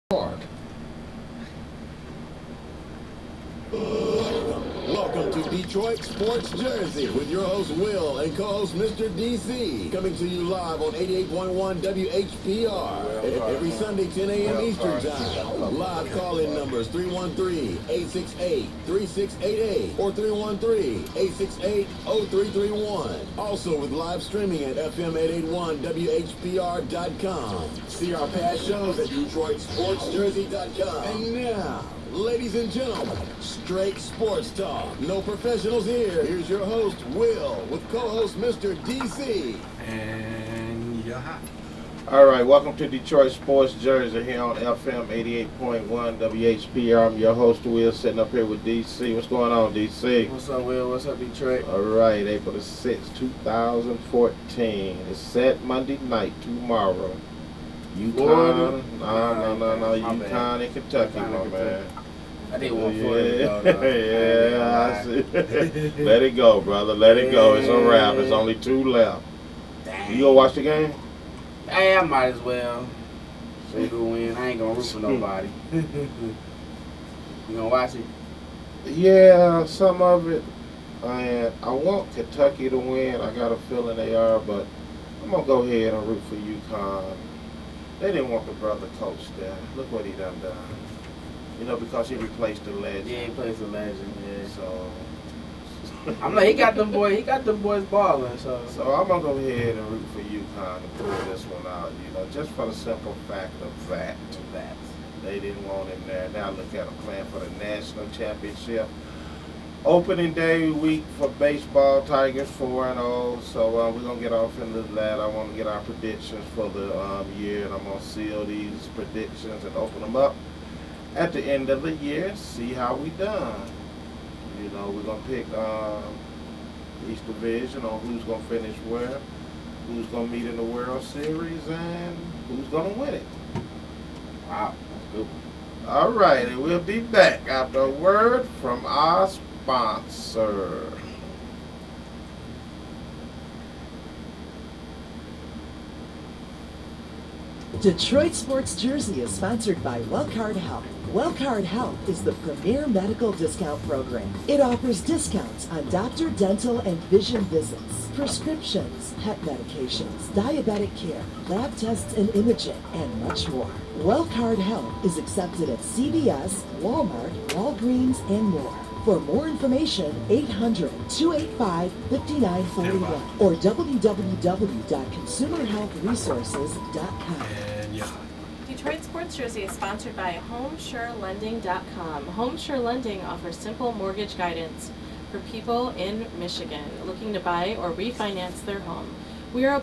Park. Welcome to Detroit Sports Jersey with your host Will and co-host Mr. DC. Coming to you live on 88.1 WHPR. Every Sunday 10 a.m. Eastern Time. Live call-in numbers 313-868-3688 or 313-868-0331. Also with live streaming at FM881WHPR.com. See our past shows at DetroitSportsJersey.com. And now, ladies and gentlemen, straight sports talk. No professionals here. Here's your host, Will, with co-host Mr. DC. And you're hot. All right, welcome to Detroit Sports Jersey here on FM 88.1 WHPR. I'm your host, Will, sitting up here with DC. What's going on, DC? What's up, Will? What's up, Detroit? All right, April the 6th, 2014. It's set Monday night, tomorrow. UConn, no, UConn in Kentucky, my man. I didn't want Florida to go. Yeah, I see. Let it go, brother. Let it go. It's a wrap. It's only 2 left. Dang. You gonna watch the game? Hey, I might as well. So you can win. I ain't gonna root for nobody. You gonna watch it? Yeah, some of it. And I want Kentucky to win. I got a feeling they are, but I'm gonna go ahead and root for UConn. They didn't want the brother coach there. Look what he done. You know, because he replaced the legend. Yeah, he plays a legend. Yeah. So I'm like, he got them boys balling. So I'm gonna go ahead and root for UConn to pull this one out. You know, just for the simple fact of that they didn't want him there. Now look at them playing for the national championship. Opening day week for baseball, Tigers 4-0. So we're gonna get off into that. I want to get our predictions for the year, and I'm gonna seal these predictions and open them up at the end of the year. See how we done. You know, we're gonna pick each division on who's gonna finish where, who's gonna meet in the World Series, and who's gonna win it. wow, that's good. All right, and we'll be back after a word from our sponsor. Detroit Sports Jersey is sponsored by Wellcard Health. Wellcard Health is the premier medical discount program. It offers discounts on doctor, dental, and vision visits, prescriptions, pet medications, diabetic care, lab tests and imaging, and much more. Wellcard Health is accepted at CVS, Walmart, Walgreens, and more. For more information, 800-285-5941 or www.consumerhealthresources.com. And you're hot. Detroit Sports Jersey is sponsored by HomeSureLending.com. HomeSure Lending offers simple mortgage guidance for people in Michigan looking to buy or refinance their home. We are a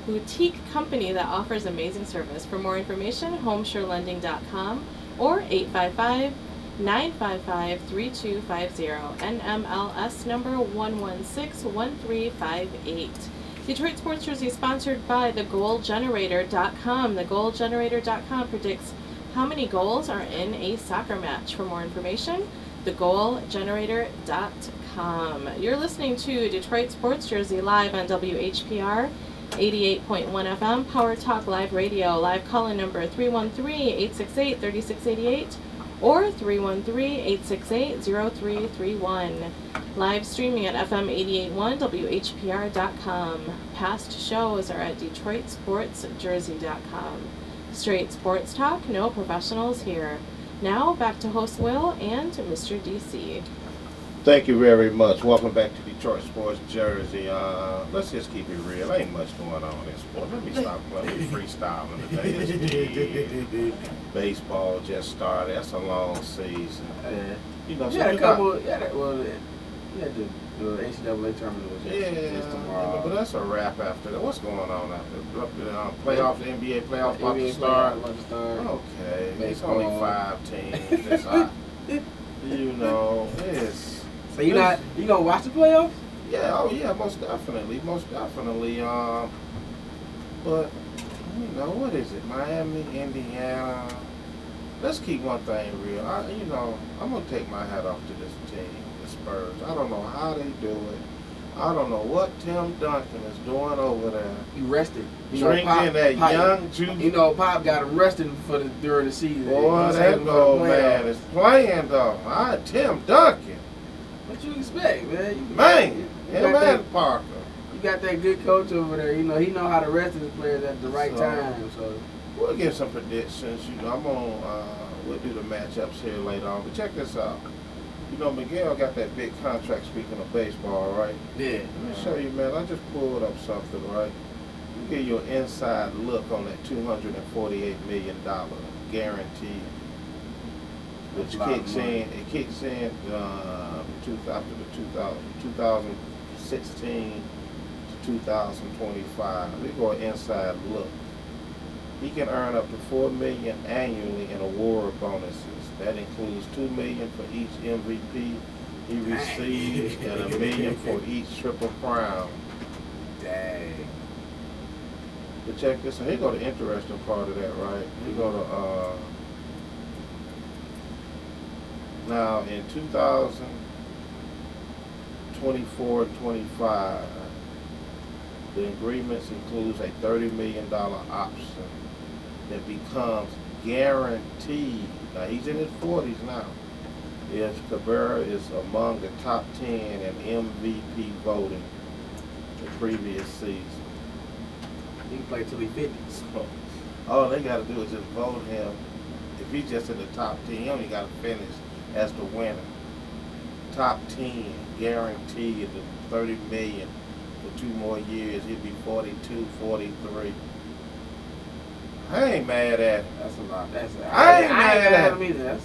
boutique company that offers amazing service. For more information, HomeSureLending.com or 855-955-3250, NMLS number 1161358. Detroit Sports Jersey is sponsored by TheGoalGenerator.com. TheGoalGenerator.com predicts how many goals are in a soccer match. For more information, TheGoalGenerator.com. You're listening to Detroit Sports Jersey live on WHPR 88.1 FM, Power Talk Live Radio. Live call-in number 313-868-3688 or 313-868-0331. Live streaming at FM881 WHPR.com. Past shows are at DetroitSportsJersey.com. Straight sports talk, no professionals here. Now back to host Will and Mr. DC. Thank you very much. Welcome back to Detroit Sports Jersey. Let's just keep it real. Ain't much going on in sports. Let me stop playing freestyling today. It's dead. Baseball just started. That's a long season. You know, You had a couple. You had the NCAA tournament was just tomorrow. but that's a wrap after that. What's going on after playoff? The NBA playoffs about to start. Okay, it's Baseball. only 5 teams. It's you know, it's. So you gonna watch the playoffs? Yeah, oh yeah, most definitely. But you know, what is it? Miami, Indiana. Let's keep one thing real. I'm gonna take my hat off to this team, the Spurs. I don't know how they do it. I don't know what Tim Duncan is doing over there. He rested. Drinking that young juice. You know, Pop got him resting during the season. Boy, that old man is playing though. Tim Duncan. What you expect, man? Him and Parker. You got that good coach over there. You know, he know how to rest his players at the right time. So we'll give some predictions. You know, I'm gonna we'll do the matchups here later on. But check this out. You know, Miguel got that big contract, speaking of baseball, right? Yeah. Let me show you, man. I just pulled up something, right? You get your inside look on that $248 million guarantee, which kicks in. It kicks in after the 2016 to 2025. We go inside look. He can earn up to $4 million annually in award bonuses. That includes $2 million for each MVP he receives and $1 million for each Triple Crown. Dang. But check this out. Here go the interesting part of that, right? We go to now in 2024-25, the agreements includes a $30 million option that becomes guaranteed. Now he's in his 40s now. If Cabrera is among the top 10 in MVP voting the previous season. He can play till he's 50. So all they got to do is just vote him. If he's just in the top 10, he only got to finish as the winner. Top 10, guaranteed the $30 million for 2 more years. He'd be 42, 43. I ain't mad at him. That's a lot. I ain't mad at him either.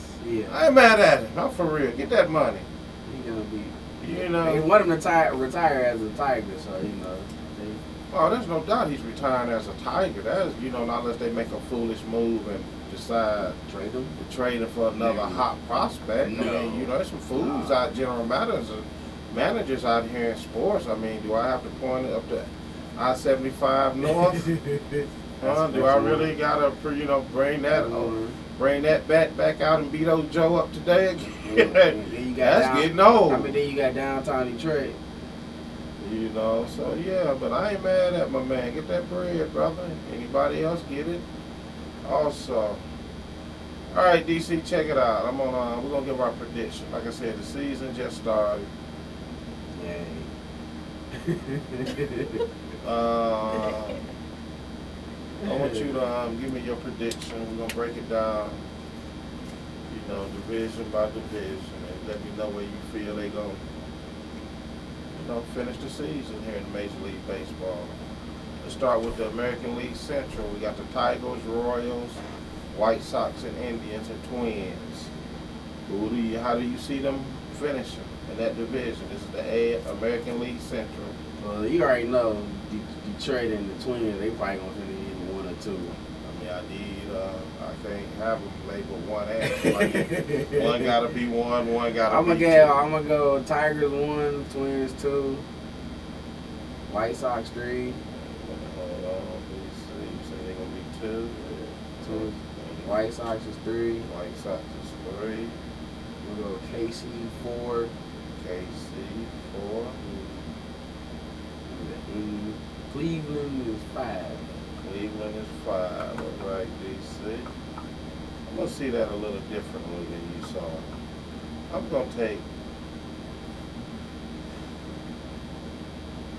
I ain't mad at him. I'm for real. Get that money. He's gonna be. You know. They want him to retire as a Tiger, so you know. Oh, there's no doubt he's retiring as a Tiger. That's, you know, not unless they make a foolish move and decide Trade him? to trade him for another hot prospect. No. I mean, you know, there's some fools out, general managers out here in sports. I mean, do I have to point it up to I-75 North? Do I really gotta, you know, bring that back out and beat old Joe up today again? That's getting old. I mean, then you got downtown Detroit. You know, so yeah, but I ain't mad at my man. Get that bread, brother. Anybody else get it? Also, all right, DC, check it out. We're gonna give our prediction. Like I said, the season just started. Yay. I want you to give me your prediction. We're gonna break it down, you know, division by division, and let me know where you feel they gonna, you know, finish the season here in Major League Baseball. Let's start with the American League Central. We got the Tigers, Royals, White Sox, and Indians, and Twins. How do you see them finishing in that division? This is the American League Central. Well, you already know Detroit and the Twins, they probably gonna finish either 1 or 2. I can't have them labeled one answer. Like, one gotta be one gotta be two. I'm gonna go Tigers 1, Twins 2, White Sox 3. Hold on, you say they're gonna be 2. White Sox is 3. White Sox is 3. We'll go KC 4. KC 4. And Cleveland is 5. Cleveland is 5. All right, DC. I'm gonna see that a little differently than you saw. I'm gonna take.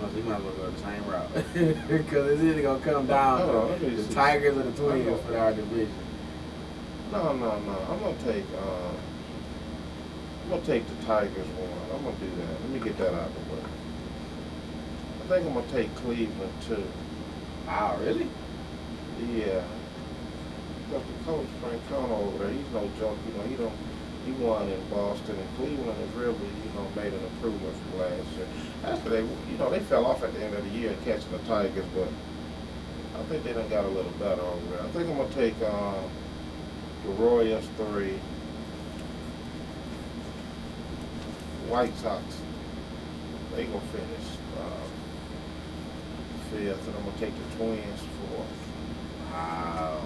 So you might as well go the same route. Because it's either going to come down to the Tigers or the Twins for our division. No. I'm gonna take the Tigers 1. I'm gonna do that. Let me get that out of the way. I think I'm gonna take Cleveland 2. Wow, really? Yeah. Got the coach Frank Cono over there. He's no joke. You know, he won in Boston, and Cleveland has really, made an improvement from last year. After they fell off at the end of the year catching the Tigers, but I think they done got a little better over there. I think I'm gonna take the Royals 3, White Sox. They gonna finish 5th, and I'm gonna take the Twins 4th. Wow.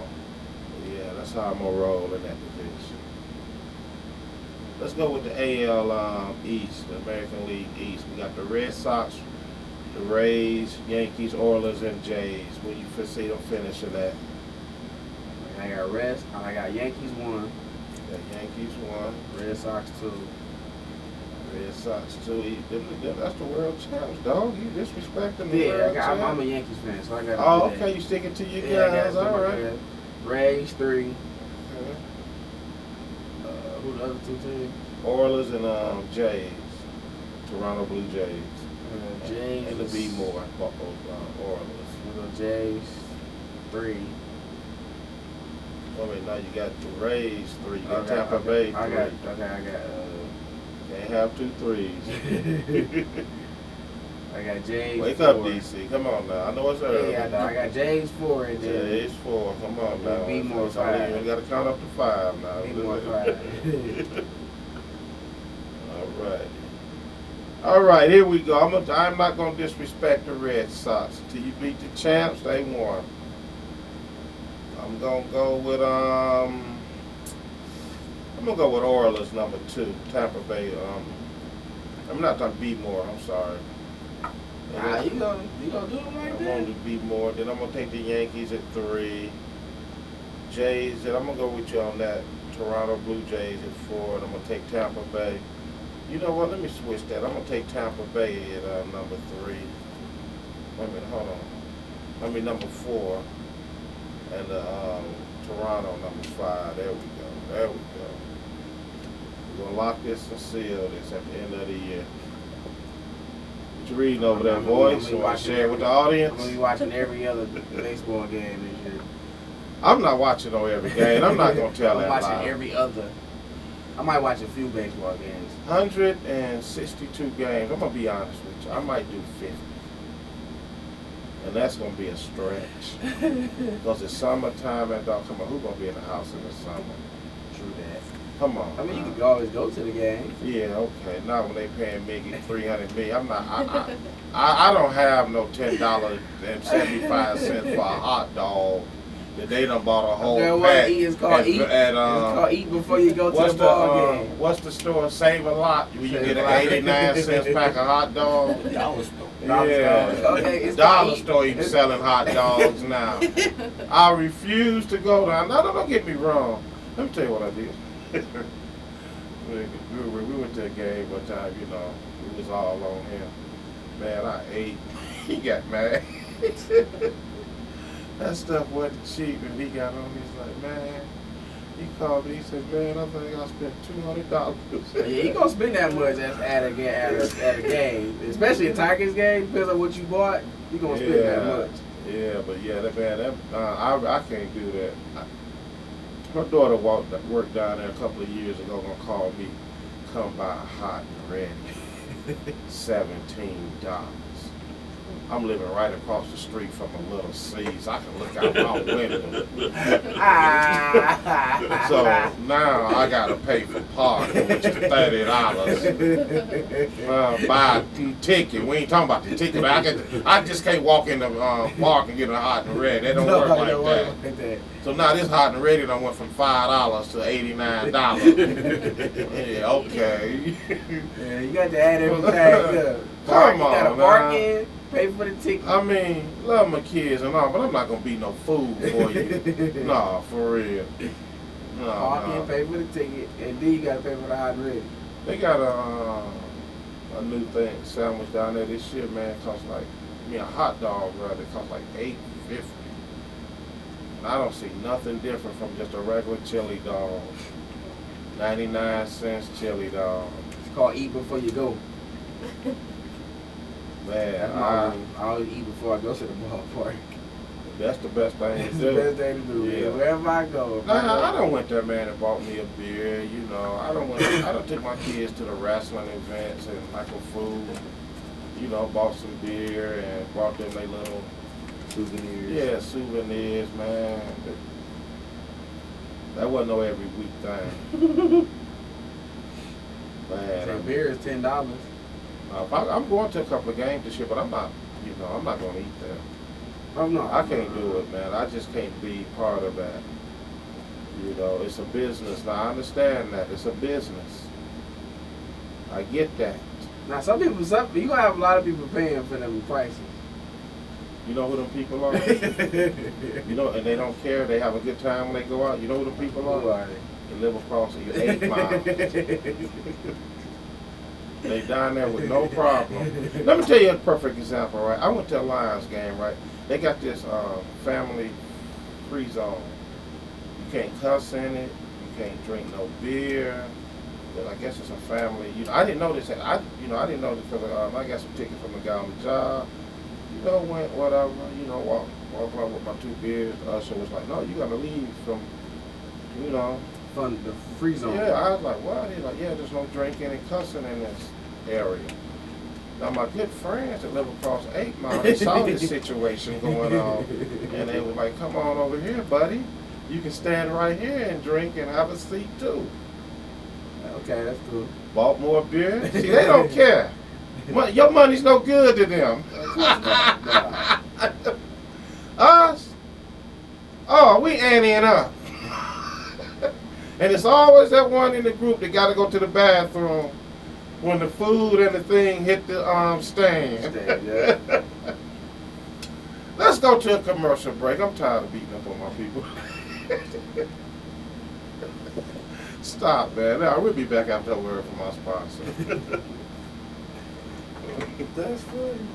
Yeah, that's how I'm gonna roll in that division. Let's go with the AL East, the American League East. We got the Red Sox, The Rays, Yankees, Orioles, and Jays. Where you foresee them finishing at? I got Yankees 1, The Yankees 1. Red Sox 2. Red Sox 2. That's the world champs, dog. You disrespecting the Yeah, world I'm champs. a Yankees fan, so I got. Oh, okay. You sticking to your guys. All right. Rays 3. Okay. Who the other two teams? Orioles and Jays. Toronto Blue Jays. Jays And the is- B more. Orioles. We go Jays 3. I mean, now you got the Rays 3. You got Tampa Bay 3. I got. Can't have 2 3s. I got Jays. Wake 4. up, DC. Come on now. I know it's early. Yeah, I got Jays 4 and then Jays 4. Come on now. B more It's only- 5. You got to count up to 5 now. B more 5. All right. All right, here we go. I'm not going to disrespect the Red Sox. Until you beat the champs, they won. I'm going to go with Orioles number 2, Tampa Bay. I'm not talking B more. I'm sorry. Nah, you gonna do them like I'm that? going to be more. Then I'm going to take the Yankees at 3. Jays, and I'm going to go with you on that. Toronto Blue Jays at 4. And I'm going to take Tampa Bay. You know what? Let me switch that. I'm going to take Tampa Bay at number 3. Wait a minute. Hold on. Number 4. And Toronto number 5. There we go. There we go. We're going to lock this and seal this at the end of the year. What you reading over there, boys? You want to share with the audience? I'm gonna be watching every other baseball game this year. I'm not watching on every game. I'm not going to tell I'm that watching lie. every other. I might watch a few baseball games. 162 games. I'm going to be honest with you. I might do 50. And that's going to be a stretch. Because it's summertime and dog, come on, who's going to be in the house in the summer? True that. Come on. I mean, you can always go to the game. Yeah, okay. Not when they paying Miggy $300 million. I'm not. I don't have no $10.75 for a hot dog that they done bought a whole Girl, what pack. it's called eat. It's called eat before you go to the ball game. What's the store? Save a Lot. Where you Save get a an Lot. 89 cents pack of hot dogs. Dollar store. Yeah. Okay, it's Dollar called eat. store even selling hot dogs now. I refuse to go down. No, don't get me wrong. Let me tell you what I did. We went to a game one time, you know, it was all on him. Man, I ate. He got mad. That stuff wasn't cheap, and he got on. He's like, man. He called me. He said, man, I think I spent $200. Yeah, you gonna spend that much at a game, especially a Tigers game. Depends on what you bought. You gonna spend that much. Yeah, but yeah, I can't do that. My daughter worked down there a couple of years ago. Gonna call me, come buy hot and ready. $17. I'm living right across the street from a little C's. I can look out my window. So now I gotta pay for parking, which is $30. Buy a ticket. We ain't talking about the ticket. But I just can't walk in the park and get a hot and ready. That don't work like that. So now this hot and ready done went from $5 to $89. Yeah, okay. Yeah, you got to add everything up. Come You gotta on, park now. in, pay for the ticket. I mean, love my kids and all, but I'm not gonna be no fool for you. Nah, for real. Park in, No. pay for the ticket, and then you gotta pay for the hot and ready. They got a new thing sandwich down there. This shit, man, costs like a hot dog, bro. It costs like $8.50. And I don't see nothing different from just a regular chili dog. 99 cents chili dog. It's called eat before you go. Man, That's my rule. I always eat before I go to the ballpark. that's the best thing to It's do. the best thing to do. Yeah. Wherever I go. Nah, I done went there, man, and bought me a beer, you know. I done took my kids to the wrestling events and like a food. You know, bought some beer and bought them their little Souvenirs. yeah, souvenirs, man. That wasn't no every week thing. Man, That beer is $10. I'm going to a couple of games this year, but I'm not going to eat there. Oh no, I can't do it, man. I just can't be part of that. You know, it's a business. Now, I understand that. It's a business. I get that. Now some you gonna have a lot of people paying for them prices. You know who them people are? You know, and they don't care. They have a good time when they go out. You know who them people are? Who are they? They live across the 8 miles. They down there with no problem. Let me tell you a perfect example, right? I went to a Lions game, right? They got this family free zone. You can't cuss in it. You can't drink no beer. But I guess it's a family. You know, I didn't know this. I didn't know this because I got some tickets from the guy on the job. You know, went whatever. You know, walk around with my 2 beers. The usher was like, "No, you gotta leave from, you know." From the free zone. Yeah, I was like, "What?" He's like, "Yeah, there's no drinking and cussing in this area." Now my good friends that live across 8 miles, they saw this situation going on, and they were like, "Come on over here, buddy. You can stand right here and drink and have a seat too." Okay, that's cool. Bought more beer. See, they don't care. Your money's no good to them. Us? Oh, we anteing up. And it's always that one in the group that got to go to the bathroom when the food and the thing hit the stand. Yeah. Let's go to a commercial break. I'm tired of beating up on my people. Stop, man. Now, we'll be back after a word from our sponsor. That's funny.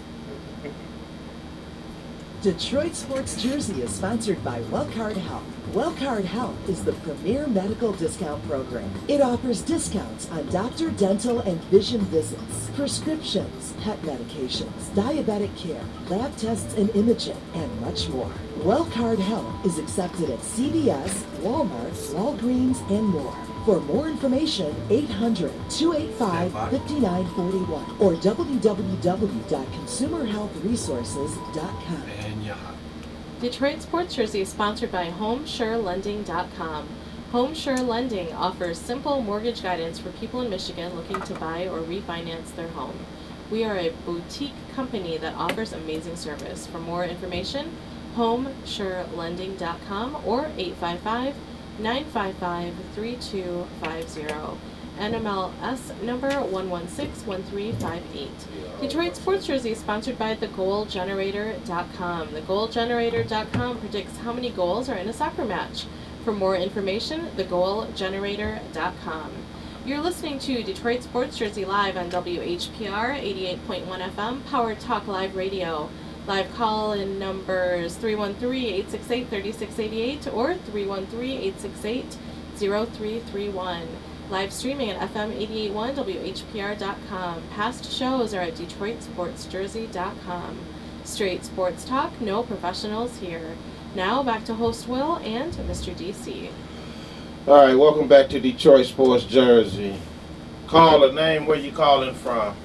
Detroit Sports Jersey is sponsored by Wellcard Health. Wellcard Health is the premier medical discount program. It offers discounts on doctor, dental, and vision visits, prescriptions, pet medications, diabetic care, lab tests and imaging, and much more. Wellcard Health is accepted at CVS, Walmart, Walgreens, and more. For more information, 800-285-5941 or www.consumerhealthresources.com. And you're hot. Detroit Sports Jersey is sponsored by HomeSureLending.com. HomeSure Lending offers simple mortgage guidance for people in Michigan looking to buy or refinance their home. We are a boutique company that offers amazing service. For more information, HomeSureLending.com or 855-955-3250. NMLS number 1161358. Detroit Sports Jersey is sponsored by TheGoalGenerator.com. TheGoalGenerator.com predicts how many goals are in a soccer match. For more information, TheGoalGenerator.com. You're listening to Detroit Sports Jersey live on WHPR 88.1 FM, Power Talk Live Radio. Live call-in numbers 313-868-3688 or 313-868-0331. Live streaming at FM 88.1 WHPR.com. Past shows are at DetroitSportsJersey.com. Straight sports talk, no professionals here. Now back to host Will and Mr. DC. All right, welcome back to Detroit Sports Jersey. Call a name, where you calling from?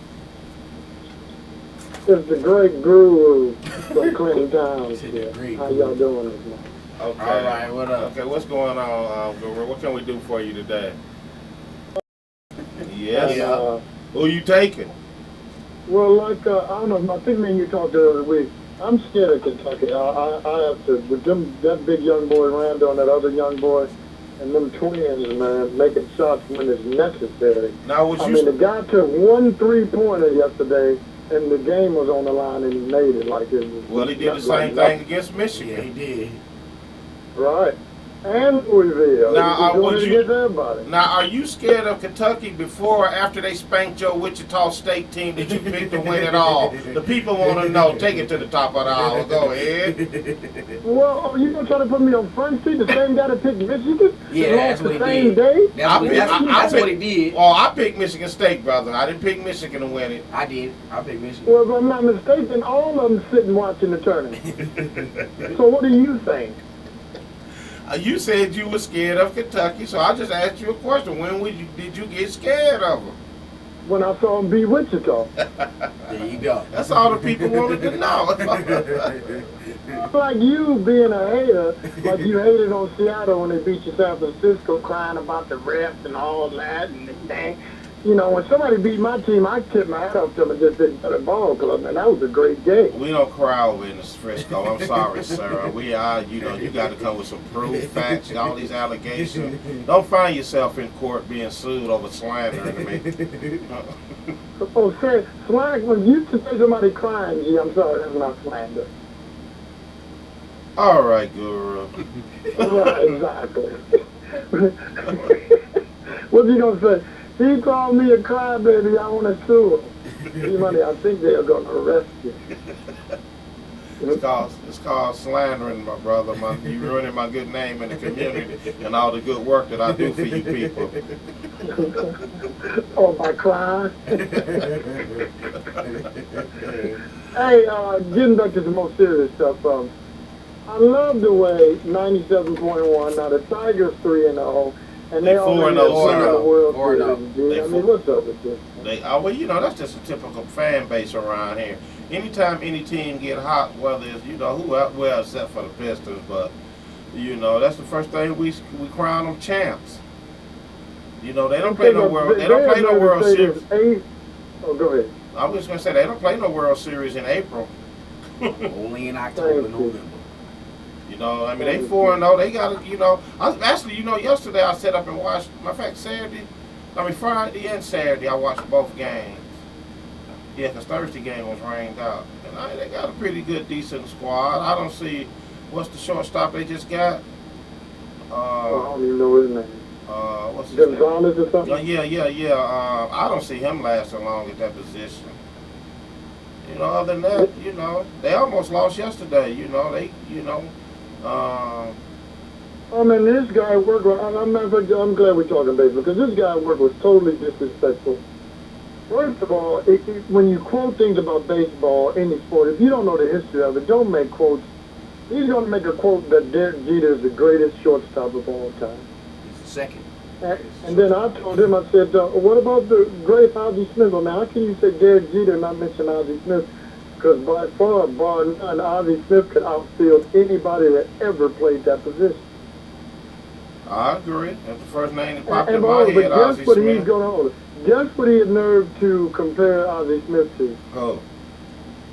It's the great guru from Clinton Towns here. How y'all doing this morning? Okay. All right, what up? Okay, what's going on, Guru? What can we do for you today? Yes. And, Who you taking? well, like, I don't know, I think me and you talked the other week. I'm scared of Kentucky. I have to, with them, that big young boy Randall and that other young boy, and them twins, man, making shots when it's necessary. Now, would I you? mean, the guy took 1 3-pointer yesterday, and the game was on the line, and he made it like it was. Well, he did the same thing against Michigan. Yeah, he did. Right. And Louisville. Now, He's doing would it you- against everybody. Now, are you scared of Kentucky before or after they spanked your Wichita State team that you picked to win it all? The people want to know. Take it to the top of the hour. Go ahead. Well, you gonna try to put me on Front Street, the same guy that picked Michigan? Yeah, and that's lost what the he same did. day? That's what he did. Oh, I picked Michigan State, brother. I didn't pick Michigan to win it. I did. I picked Michigan. Well, if I'm not mistaken, all of them sitting watching the tournament. So what do you think? You said you were scared of Kentucky, so I just asked you a question. When did you get scared of them? When I saw them beat Wichita. There you go. That's all the people wanted to know. Like you being a hater, like you hated on Seattle when they beat you San Francisco, crying about the refs and all that, and You know, when somebody beat my team, I tip my hat off to them and just said, "Better ball club," and that was a great game. We don't cry over in the Frisco. I'm sorry, sir. We are, you know, you got to come with some proof, facts, all these allegations. Don't find yourself in court being sued over slandering me. Oh, say, slander, when you to say somebody crying, gee, I'm sorry, that's not slander. All right, Guru. Right, exactly. What's he gonna say? He called me a crybaby, I want to sue him. See, money, I think they're gonna arrest you. It's called slandering, my brother. You ruining my good name in the community and all the good work that I do for you people. Oh, by crying? Hey, getting back to the most serious stuff, I love the way 97.1, now the Tigers 3-0, and they already have won the World Series. I mean, what's up with this? Well, you know, that's just a typical fan base around here. Anytime any team get hot, whether it's, you know, well, except for the Pistons, but, you know, that's the first thing we crown them champs. You know, they don't play no World Series. Oh, go ahead. I was just going to say, they don't play no World Series in April. Only in October, November. You know, I mean, they 4-0. They got to, you know. Actually, you know, yesterday I sat up and watched, matter of fact, Friday and Saturday, I watched both games. Yeah, because Thursday game was rained out. And they got a pretty good, decent squad. I don't see, what's the shortstop they just got? I don't even know his name. What's his name? Gonzalez or something? Yeah. I don't see him lasting long at that position. You know, other than that, you know, they almost lost yesterday. You know, I mean, this guy worked. I'm glad we're talking baseball because this guy work was totally disrespectful. First of all, when you quote things about baseball, any sport, if you don't know the history of it, don't make quotes. He's going to make a quote that Derek Jeter is the greatest shortstop of all time. He's the second. And then I told him, I said, what about the great Ozzie Smith? Well, now, how can you say Derek Jeter and not mention Ozzie Smith? Because by far, bar none, Ozzie Smith could outfield anybody that ever played that position. I agree. That's the first name that popped And in my head, Ozzie guess what Smith. he's going to hold? Guess what he had nerve to compare Ozzie Smith to? Oh.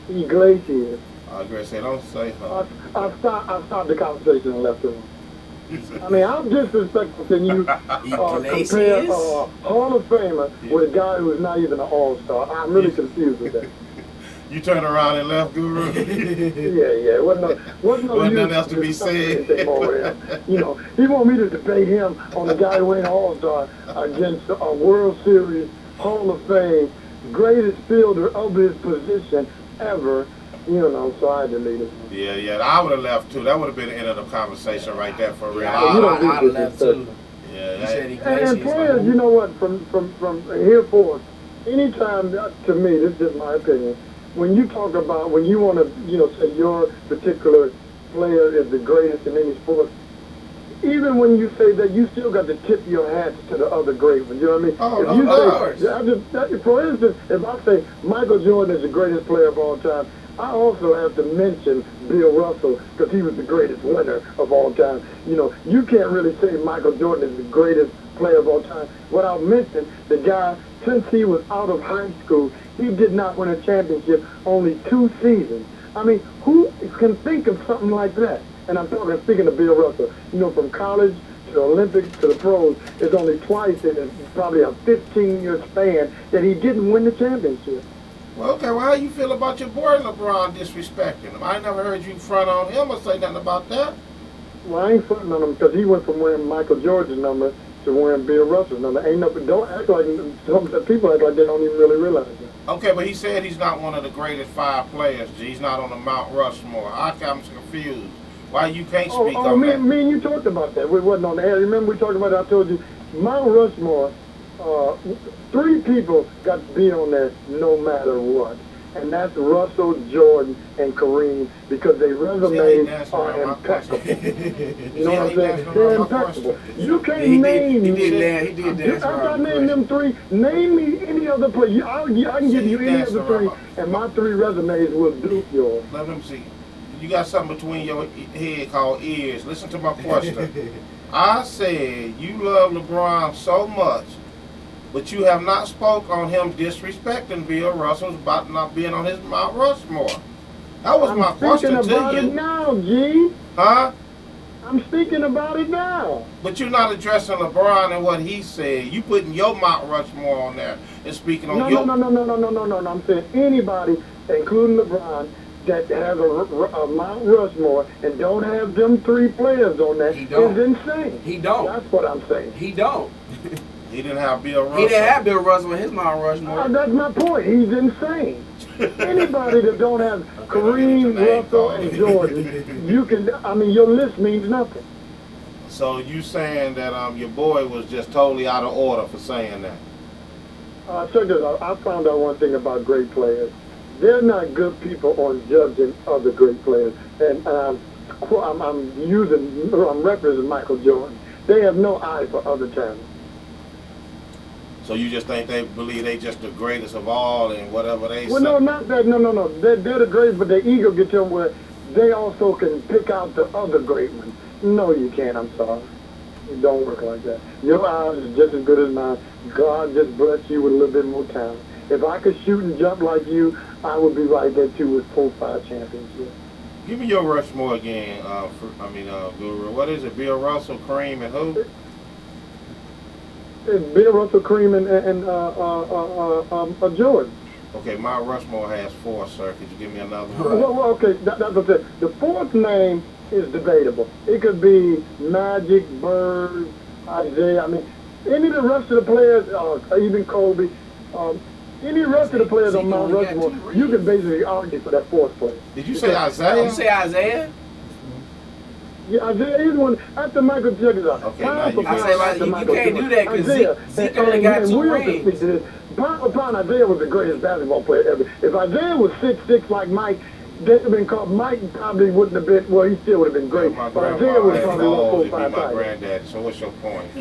Iglesias. I agree. Say, don't say her. I stopped the conversation and left him. I mean, how disrespectful can you compare a Hall of Famer with a guy who's not even an All-Star? I'm really confused with that. You turned around and left, Guru? Yeah. Wasn't nothing else to be said. You know, he want me to debate him on the guy who ain't All-Star against a World Series Hall of Fame, greatest fielder of his position ever. You know, so I deleted him. Yeah, I would have left too. That would have been the end of the conversation right there for real. I would have left too. Yeah, and players, you know what, from here forth, anytime, to me, this is just my opinion, when you talk about, when you want to, you know, say your particular player is the greatest in any sport, even when you say that, you still got to tip your hats to the other great ones. You know what I mean? For instance, if I say Michael Jordan is the greatest player of all time, I also have to mention Bill Russell because he was the greatest winner of all time. You know, you can't really say Michael Jordan is the greatest player of all time without mentioning the guy, since he was out of high school, he did not win a championship only 2 seasons. I mean, who can think of something like that? And I'm speaking of Bill Russell, you know, from college to the Olympics to the pros, it's only twice in probably a 15-year span that he didn't win the championship. Well, okay, well, how you feel about your boy LeBron disrespecting him? I never heard you front on him or say nothing about that. Well, I ain't fronting on him because he went from wearing Michael Jordan's number to wearing Bill Russell's number. Ain't nothing. Don't act like people act like they don't even really realize that. Okay, but he said he's not one of the greatest 5 players. He's not on the Mount Rushmore. I'm confused. Why you can't speak on that? Me and you talked about that. We wasn't on the air. Remember we talked about it? I told you Mount Rushmore. 3 people got to be on there no matter what. And that's Russell, Jordan, and Kareem because their resumes are impeccable. You know what I'm saying? They're impeccable. You can't name He did dance after I named them 3, name me any other player. I can give you any other 3, and my 3 resumes will do yours. Let them see. You got something between your head called ears. Listen to my question. I said you love LeBron so much But you have not spoke on him disrespecting Bill Russell about not being on his Mount Rushmore. That was my question I'm speaking about to it you. now, G. Huh? I'm speaking about it now. But you're not addressing LeBron and what he said. You putting your Mount Rushmore on there and speaking on your... No. I'm saying anybody, including LeBron, that has a Mount Rushmore and don't have them 3 players on there is insane. He don't. That's what I'm saying. He don't. He didn't have Bill Russell. He didn't have Bill Russell with his Mount Rushmore. That's my point. He's insane. Anybody that don't have Kareem, Russell, and Jordan, you can, your list means nothing. So you saying that your boy was just totally out of order for saying that? Check this out. I found out one thing about great players. They're not good people on judging other great players. And I'm referencing Michael Jordan. They have no eye for other talent. So you just think they believe they just the greatest of all and whatever they say? Well, no, not that. No. They're the greatest, but their ego gets to them where they also can pick out the other great ones. No, you can't. I'm sorry. It don't work like that. Your eyes is just as good as mine. God just blessed you with a little bit more talent. If I could shoot and jump like you, I would be right there too with 4-5 championships. Give me your Rushmore again. Guru. What is it? Bill Russell, Kareem, and who? It's Bill Russell, Kareem, and Jordan. Okay, my Rushmore has 4, sir. Could you give me another one? Well, okay, that's what I'm saying. The 4th name is debatable. It could be Magic, Bird, Isaiah. Any of the rest of the players, even Kobe, any rest of the players on Mount Rushmore, you can basically argue for that 4th place. Did you say Isaiah? Did you say Isaiah? Yeah, Isaiah is one after Michael Jackson. Okay, now you can't do that because Zeke only got 2 rings. Pound for pound, Isaiah was the greatest basketball player ever. If Isaiah was 6'6" like Mike, they'd have been called. Mike probably wouldn't have been. Well, he still would have been great. My But Isaiah was probably 1 4 5 my granddaddy. So what's your point?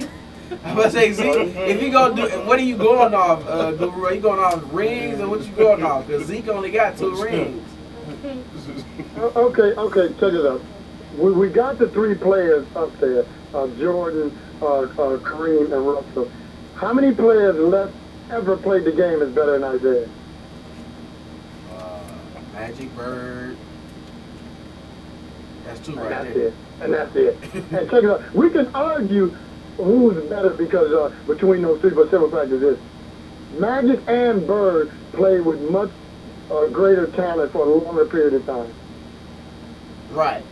I'm about to say, Zeke, if you gonna do, what are you going off, Guru? Are you going off rings or what you going off? Because Zeke only got 2 rings. Okay, check it out. We got the 3 players up there, Jordan, Kareem, and Russell. How many players left ever played the game is better than Isaiah? Magic, Bird. That's 2 right That's there. it. And that's it. And check it out. We can argue who's better because between those 3, but simple fact is this. Magic and Bird played with much greater talent for a longer period of time. Right.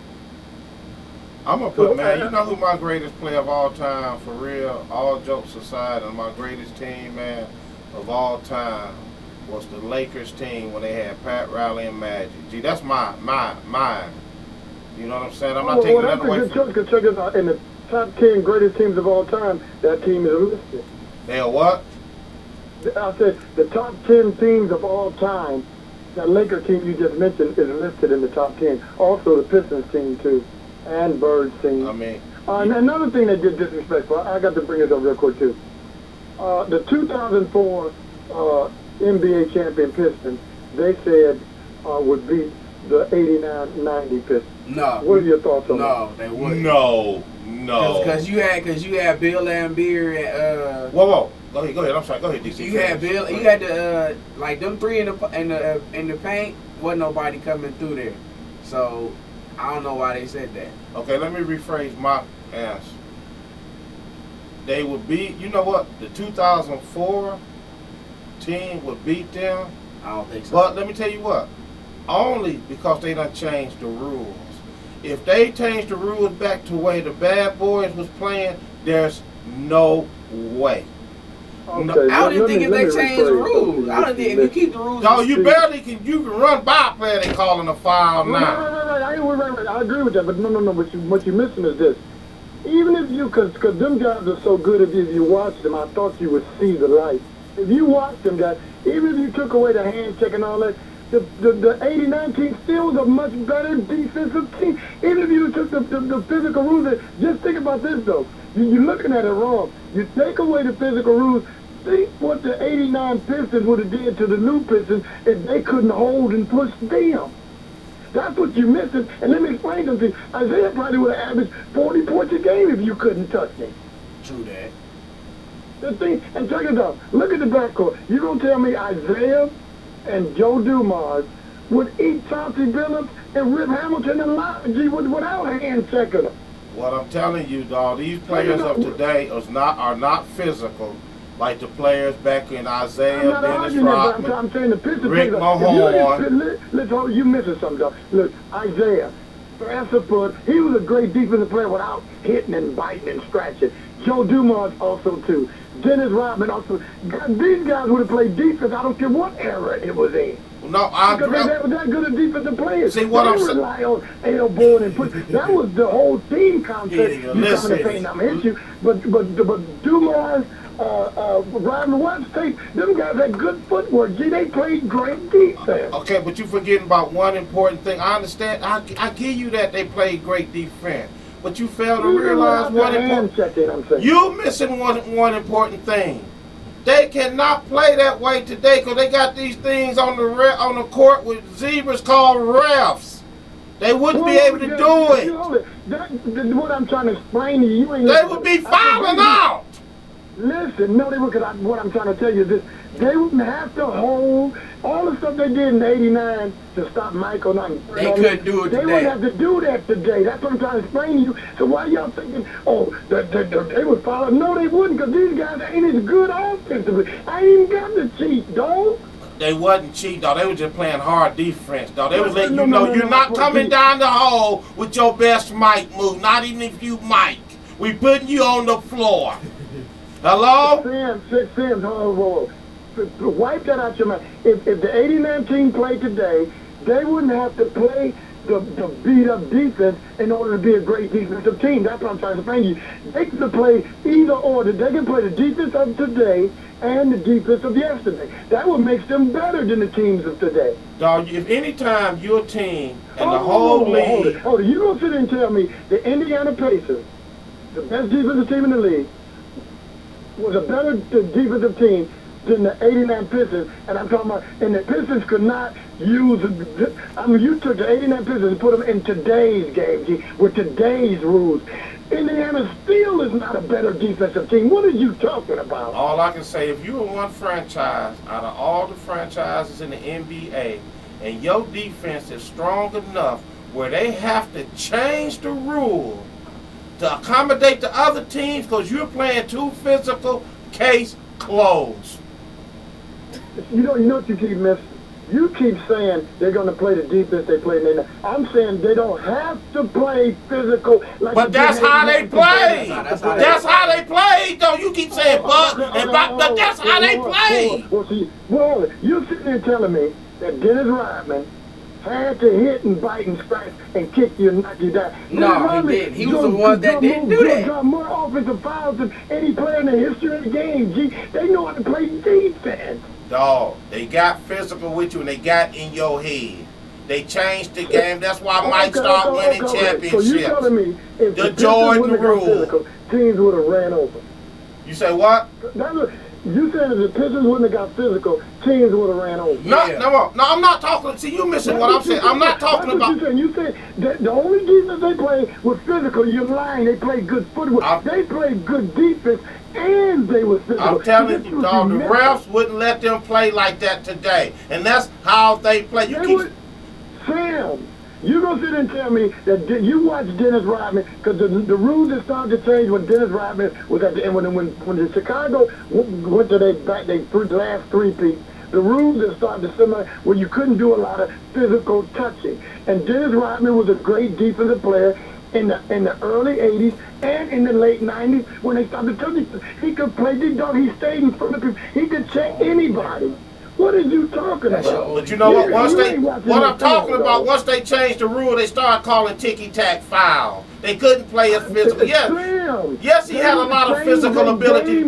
I'm going to put, man, you know who my greatest player of all time, for real, all jokes aside, and my greatest team, man, of all time was the Lakers team when they had Pat Riley and Magic. Gee, that's mine. You know what I'm saying? I'm not taking that away from you. Check it out. In the top 10 greatest teams of all time, that team is listed. They are what? I said the top 10 teams of all time, that Laker team you just mentioned is listed in the top 10. Also the Pistons team, too. And Bird's team. And another thing that did disrespectful, I got to bring this up real quick too. The 2004 NBA champion Pistons, they said would beat the 89-90 Pistons. No. What are your thoughts on that? No, they wouldn't. No. Because you had Bill Laimbeer and Whoa. Go ahead. I'm sorry. Go ahead, DC. You had the like them 3 in the paint. Wasn't nobody coming through there. So I don't know why they said that. Okay, let me rephrase my answer. They would beat, you know what? The 2004 team would beat them. I don't think so. But let me tell you what. Only because they done changed the rules. If they changed the rules back to the way the bad boys was playing, there's no way. Okay, No, I don't even think if they change the rules. I don't think if you keep the rules. No, you barely can. You can run by a player. They calling a foul now. Right. I agree with that, but no. What you're missing is this. Even if you, because them guys are so good, if you watch them, I thought you would see the light. If you watch them guys, even if you took away the hand check and all that, the 89 team still was a much better defensive team. Even if you took the physical rules, just think about this though. You're looking at it wrong. You take away the physical rules. Think what the 89 Pistons would have did to the new Pistons if they couldn't hold and push them. That's what you're missing. And let me explain something. Isaiah probably would have averaged 40 points a game if you couldn't touch him. True that. The thing, and check it out. Look at the backcourt. You gonna tell me Isaiah and Joe Dumars would eat Chauncey Billups and Rip Hamilton and Lodgy without hand checking them? What I'm telling you, dog, these players of today are not physical like the players back in Isaiah, I'm not Dennis arguing that, Rodman, but I'm saying the Pistons Rick players. Mahorn. Listen, you missing something, dog. Look, Isaiah, foot, he was a great defensive player without hitting and biting and scratching. Joe Dumars also too. Dennis Rodman also. God, these guys would have played defense. I don't care what era it was in. No, I Because agree. they were that good a defensive players. See what they I'm saying? rely on elbowing and push. That was the whole team concept. Yeah, You coming listen. and saying I'm hit you, but Dumars, Rodman, West State, them guys had good footwork. Gee, they played great defense. Okay, but you're forgetting about one important thing. I understand. I give you that they played great defense, but you fail to realize one important. I'm saying. You missing one important thing. They cannot play that way today because they got these things on the court with zebras called refs. They wouldn't be able to do it. What I'm trying to explain to you, you ain't They would be fouling out. Listen, no, they would. Cause what I'm trying to tell you is this: they wouldn't have to hold all the stuff they did in '89 to stop Michael. They couldn't do it They today. wouldn't have to do that today. That's what I'm trying to explain to you. So why y'all thinking, oh, they would follow? No, they wouldn't, because these guys ain't as good offensively. I ain't even got to cheat, dog. They wasn't cheating, dog. They was just playing hard defense, dog. They was letting you No, know you're not coming down the hole with your best mic move. Not even if you mic. We putting you on the floor. Hello? Sam, hold on. Wipe that out your mind. If the '89 team played today, they wouldn't have to play the beat-up defense in order to be a great defensive team. That's what I'm trying to explain to you. They can play either or. They can play the defense of today and the defense of yesterday. That would make them better than the teams of today. Dog, if any time your team and the whole league... Hold it. You don't sit there and tell me the Indiana Pacers, the best defensive team in the league, was a better defensive team than the '89 Pistons, and I'm talking about, and the Pistons could not use, I mean, you took the '89 Pistons and put them in today's game, with today's rules. Indiana still is not a better defensive team. What are you talking about? All I can say, if you're one franchise out of all the franchises in the NBA, and your defense is strong enough where they have to change the rule to accommodate the other teams because you're playing too physical, case closed. You know what you keep missing? You keep saying they're going to play the defense they play. I'm saying they don't have to play physical. Like But that's how they play. That's how they play, though. You keep saying but that's how they play. Well, you're sitting there telling me that Dennis Rodman had to hit and bite and scratch and kick you and knock you down. No, he didn't. He was the one that didn't do that. Got more offensive fouls than any player in the history of the game. Gee, they know how to play defense. Dog, they got physical with you and they got in your head. They changed the game. That's why Mike started winning championships. So you telling me if the Jordan rule. Physical, teams would have ran over. You say what? You said if the Pistons wouldn't have got physical, teams would have ran over. No, I'm not talking. See, you missing what I'm saying. I'm not talking about. You said that the only defense they played was physical. You're lying. They played good footwork. They played good defense, and they were physical. I'm telling you, dog, the refs wouldn't let them play like that today, and that's how they play. Sam, you gonna sit and tell me that you watched Dennis Rodman because the rules that started to change when Dennis Rodman was at the end when the Chicago went to their last three-peat. The rules that started to similar where you couldn't do a lot of physical touching, and Dennis Rodman was a great defensive player in the early '80s and in the late '90s when they started touching. He could play the dog. He stayed in front of people. He could check anybody. What are you talking about? But you know what? Once they changed the rule, they started calling ticky-tack foul. They couldn't play as physical. Yes, he had a lot of physical ability.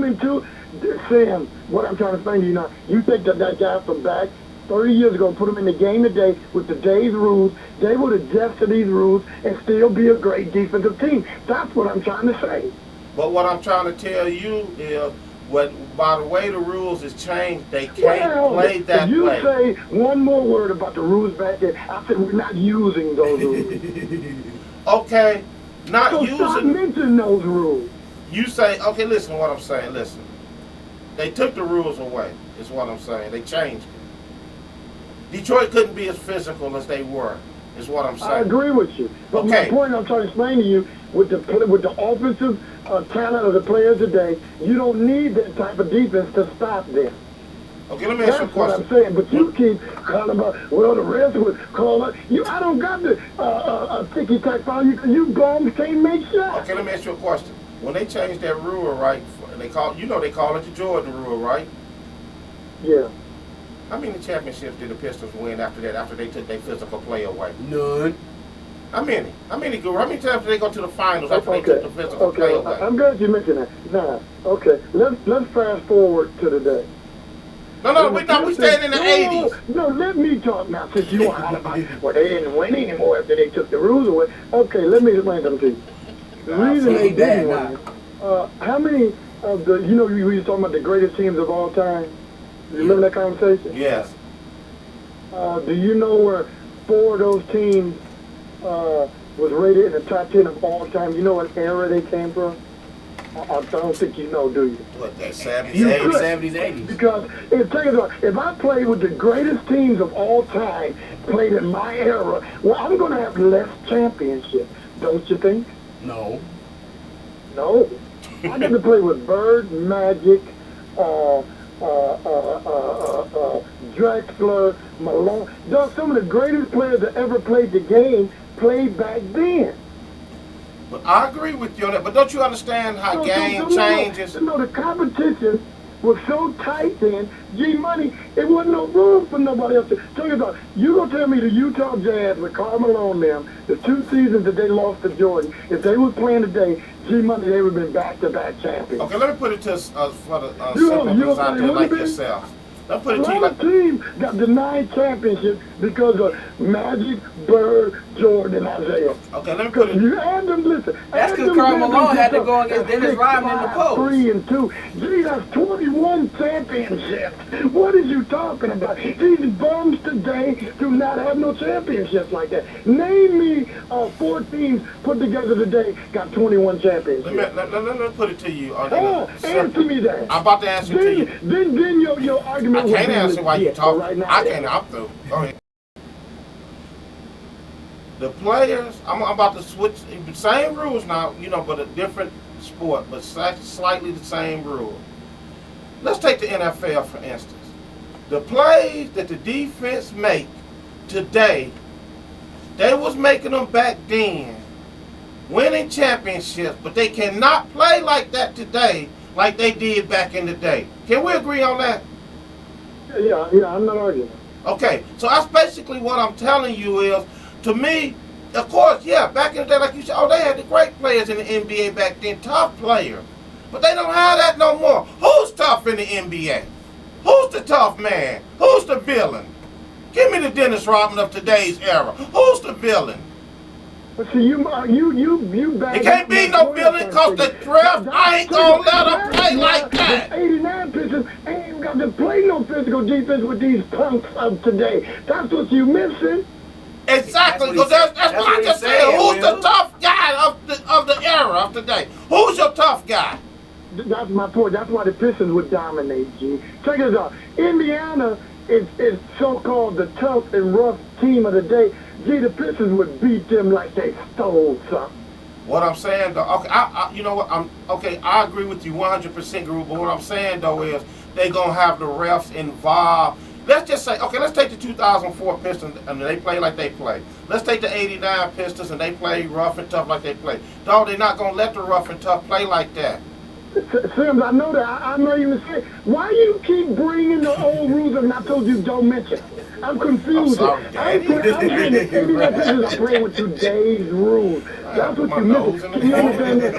Sam, what I'm trying to explain to you now, you think that guy from back 30 years ago, put him in the game today with today's rules, they would adjust to these rules and still be a great defensive team. That's what I'm trying to say. But what I'm trying to tell you is, by the way the rules has changed, they can't play that way. You say one more word about the rules back there, I said we're not using those rules. Okay, not using. Stop mentioning those rules. You say, okay, listen to what I'm saying. Listen, They took the rules away, is what I'm saying. They changed it. Detroit couldn't be as physical as they were, is what I'm saying. I agree with you. But Okay. my point I'm trying to explain to you, with the offensive talent of the players today, you don't need that type of defense to stop them. Okay, let me ask you a That's what question. I'm saying. But you keep calling about, well, the rest would call it. I don't got the ticky-tack foul. You bums can't make shots. Okay, let me ask you a question. When they changed that rule, right, they call it the Jordan rule, right? Yeah. How many championships did the Pistons win after that, after they took their physical play away? None. How many? How many times did they go to the finals after they took the physical play away? I'm glad you mentioned that. Now, okay, let's fast forward to today. No, we staying in the 80s. No, let me talk now, since you are about, well, they didn't win anymore after they took the rules away. Okay, let me explain something to you. The reason they didn't win, how many of the, we were talking about the greatest teams of all time? You remember that conversation? Yes. Do you know where 4 of those teams was rated in the top 10 of all time? You know what era they came from? I don't think you know, do you? What, that 70s, You 80s? could. 70s, 80s. Because if I played with the greatest teams of all time, played in my era, well, I'm going to have less championships, don't you think? No. No. I got to play with Bird, Magic, Drexler, Malone. Those some of the greatest players that ever played the game played back then. But I agree with you on that. But don't you understand how game changes? No, the competition was so tight then. G-Money, it wasn't no room for nobody else to. Tell you about. You gonna tell me the Utah Jazz with Karl Malone them, the 2 seasons that they lost to Jordan, if they was playing today, G-Money, they would have been back-to-back champions. Okay, let me put it to for the simple out there like yourself. Let me put it to A you lot like of teams got denied championships because of Magic, Bird, Jordan, and Isaiah. Okay, let me put it. You add them, listen. That's because Karl Malone had to go against Dennis Rodman in the post. 3 and 2. Gee, that's 21 championships. What are you talking about? These bums today do not have no championships like that. Name me 4 teams put together today got 21 championships. Let me put it to you. Answer me that. I'm about to answer to you. Then your argument. I can't answer while you talk. Right now, I can't. I'm through. Go ahead. The players, I'm about to switch. Same rules now, but a different sport, but slightly the same rule. Let's take the NFL for instance. The plays that the defense make today, they was making them back then, winning championships, but they cannot play like that today, like they did back in the day. Can we agree on that? Yeah, I'm not arguing. Okay, so that's basically what I'm telling you is, to me, of course, yeah, back in the day, like you said, they had the great players in the NBA back then, tough players. But they don't have that no more. Who's tough in the NBA? Who's the tough man? Who's the villain? Give me the Dennis Rodman of today's era. Who's the villain? But see, you back. It can't be no villain because the draft, I ain't gonna let them play like that. The 89 Pistons ain't even got to play no physical defense with these punks of today. That's what you missing. Exactly, because that's what I just said. Who's the tough guy of the era of today? Who's your tough guy? That's my point. That's why the Pistons would dominate, G. Check this out. Indiana is so-called the tough and rough team of the day. Gee, the Pistons would beat them like they stole something. What I'm saying, though, okay, you know what? I agree with you 100%, Guru. But what I'm saying though is they gonna have the refs involved. Let's just say, okay, let's take the 2004 Pistons and they play like they play. Let's take the 89 Pistons and they play rough and tough like they play. Dog, they're not gonna let the rough and tough play like that. Sims, I know that. I'm not even saying. Why you keep bringing the old rules and I told you don't mention? I'm confused. I'm sorry, Daddy. I'm playing with today's rules. That's what you missing. You understand that?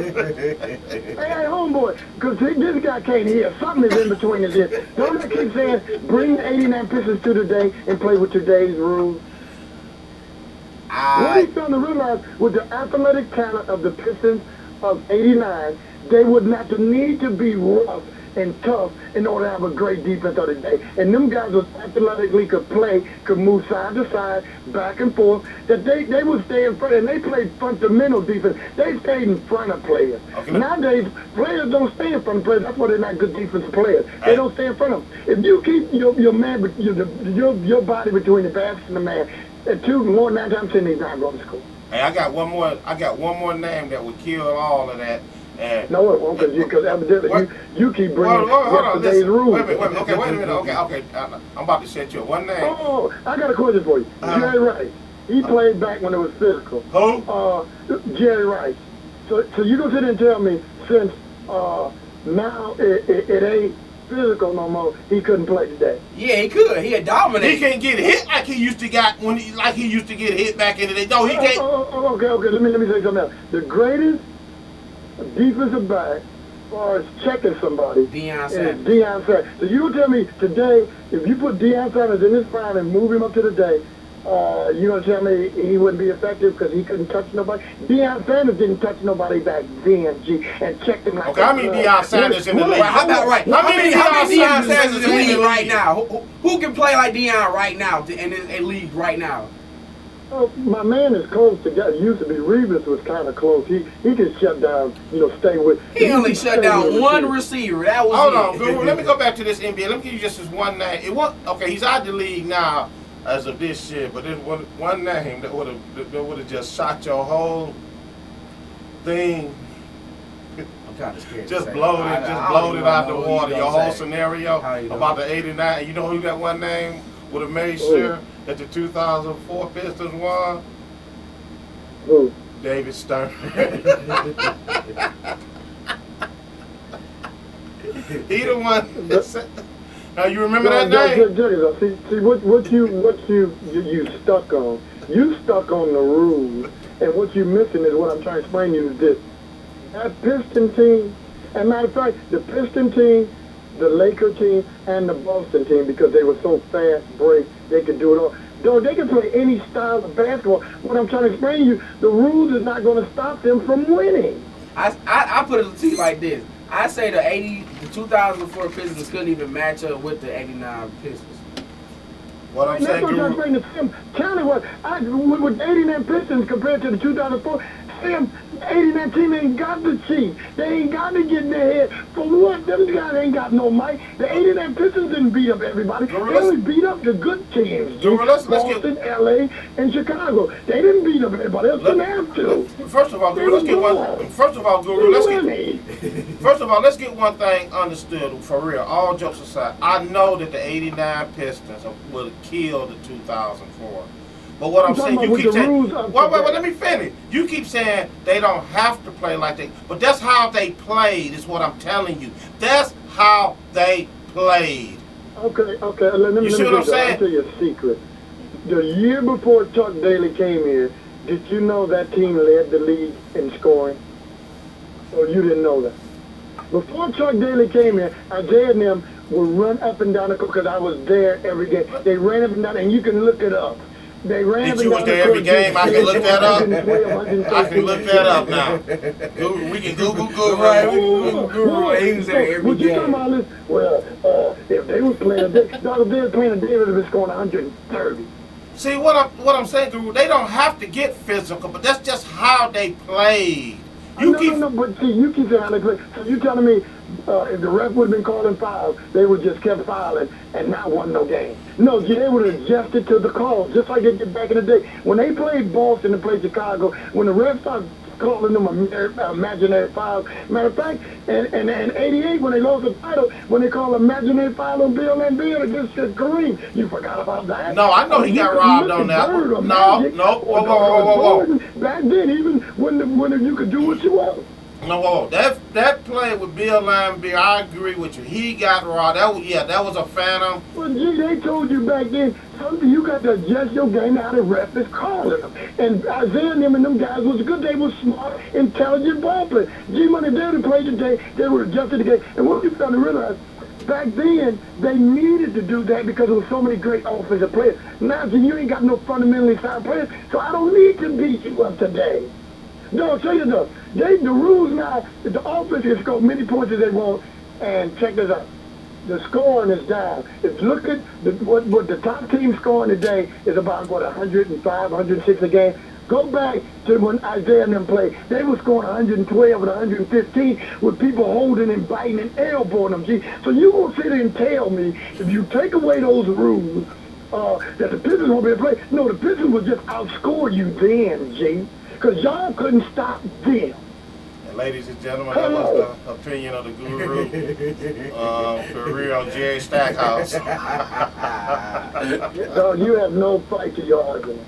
Hey, homeboy, because this guy can't hear. Something is in between his ears. Don't I keep saying, bring the 89 Pistons to today and play with today's rules? What he's trying to realize with the athletic talent of the Pistons of 89, they would not need to be rough and tough in order to have a great defense of the day. And them guys was athletically could play, could move side to side, back and forth, that they would stay in front, and they played fundamental defense. They stayed in front of players. Okay. Nowadays, players don't stay in front of players. That's why they're not good defensive players. They don't stay in front of them. If you keep your man, your body between the basket and the man, and 9 times 10, he's not going to score. Hey, I got one more name that would kill all of that. And no, it won't, because evidently you keep bringing yesterday's rules. Wait a minute. Okay. I'm about to set you up. One name. Oh, I got a question for you. Jerry Rice. He played back when it was physical. Who? Jerry Rice. So you don't sit there and tell me since now it ain't physical no more, he couldn't play today. Yeah, he could. He a dominant. He can't get hit like he used to get hit back in the day. No, he can't. Okay. Let me say something else. The greatest defensive back, as far as checking somebody, Deion is Deion Sanders. So you tell me today, if you put Deion Sanders in his prime and move him up to the day, you gonna tell me he wouldn't be effective because he couldn't touch nobody? Deion Sanders didn't touch nobody back then, and checked him like okay, how many Deion Sanders in the league? How about right? How many Deion Sanders in the league right now? Who can play like Deion right now in a league right now? Oh, my man is close to guys. Used to be Reeves was kind of close. He could shut down, stay with. He only shut down one receiver. That was Hold on, Guru. Let me go back to this NBA. Let me give you just this one name. Okay, he's out of the league now as of this year, but there's one name that would have just shot your whole thing. I'm kind of scared. Just blowed it out the water. Your whole scenario about the 89. You know who that one name would have made sure that the 2004 Pistons won? Who? David Stern. He the one that said. Now you remember that name? See what you stuck on. You stuck on the rules, and what you missing is what I'm trying to explain to you is this. That Piston team, and matter of fact, the Piston team, the Laker team, and the Boston team, because they were so fast break, they could do it all. Though they can play any style of basketball. What I'm trying to explain to you, the rules is not going to stop them from winning. I put it to you like this. I say the 2004 Pistons couldn't even match up with the 89 Pistons. What I'm saying, that's what I'm explaining to Tim. County with the 89 Pistons compared to the 2004, Tim, the 89 team ain't got the cheat. They ain't got to get in their head. For what? Them guys ain't got no mic. The 89 Pistons didn't beat up everybody. They only beat up the good teams. Boston, LA, and Chicago. They didn't beat up everybody else. Didn't have to. First of all, Guru, let's get one thing understood for real. All jokes aside, I know that the 89 Pistons will kill the 2004. But what I'm saying, you keep saying, wait, let me finish. You keep saying they don't have to play like they, but that's how they played, is what I'm telling you. That's how they played. Okay. Let me see what I'm saying? I'll tell you a secret. The year before Chuck Daly came here, did you know that team led the league in scoring? Or you didn't know that? Before Chuck Daly came here, Isaiah and them would run up and down the court, because I was there every game. They ran up and down, and you can look it up. They ran up and down the court. You was there every game? I can look that up? I can look that up now. We can Google. Right, he was there every game. You talking about this? Well, if they was playing, they was playing, they would have been scoring 130. See, what I'm saying, Guru, they don't have to get physical, but that's just how they played. No, but see, you keep saying how they play. So you telling me if the ref would have been calling fouls, they would just kept fouling and not won no game. No, they would have adjusted to the call, just like they did back in the day. When they played Boston and played Chicago, when the refs started calling them imaginary fouls. Matter of fact, in 88, when they lost the title, when they called imaginary foul on Bill and Bill against Kareem, you forgot about that? No, I know he got robbed on that. No. Whoa. Back then, even when you could do what you want. No, that play with Bill Laimbeer, I agree with you. He got robbed. That was a phantom. Well, gee, they told you back then, something you got to adjust your game how the ref is calling them. And Isaiah and them guys was good. They were smart, intelligent ball players. Gee, when they did play today, they were adjusted the game. And what you started to realize, back then, they needed to do that because there were so many great offensive players. Now, see, you ain't got no fundamentally sound players, so I don't need to beat you up today. No, I'll tell you though, the rules now, the offense can score many points as they want, And check this out. The scoring is down. If you look at what the top team scoring today is about, 105, 106 a game. Go back to when Isaiah and them played. They were scoring 112 and 115 with people holding and biting and elbowing them, G. So you gonna sit there and tell me if you take away those rules that the Pistons won't be able to play? No, the Pistons will just outscore you then, G. Because y'all couldn't stop them. Ladies and gentlemen, that was the opinion of the guru, for real, Jerry Stackhouse. No, you have no fight to your argument.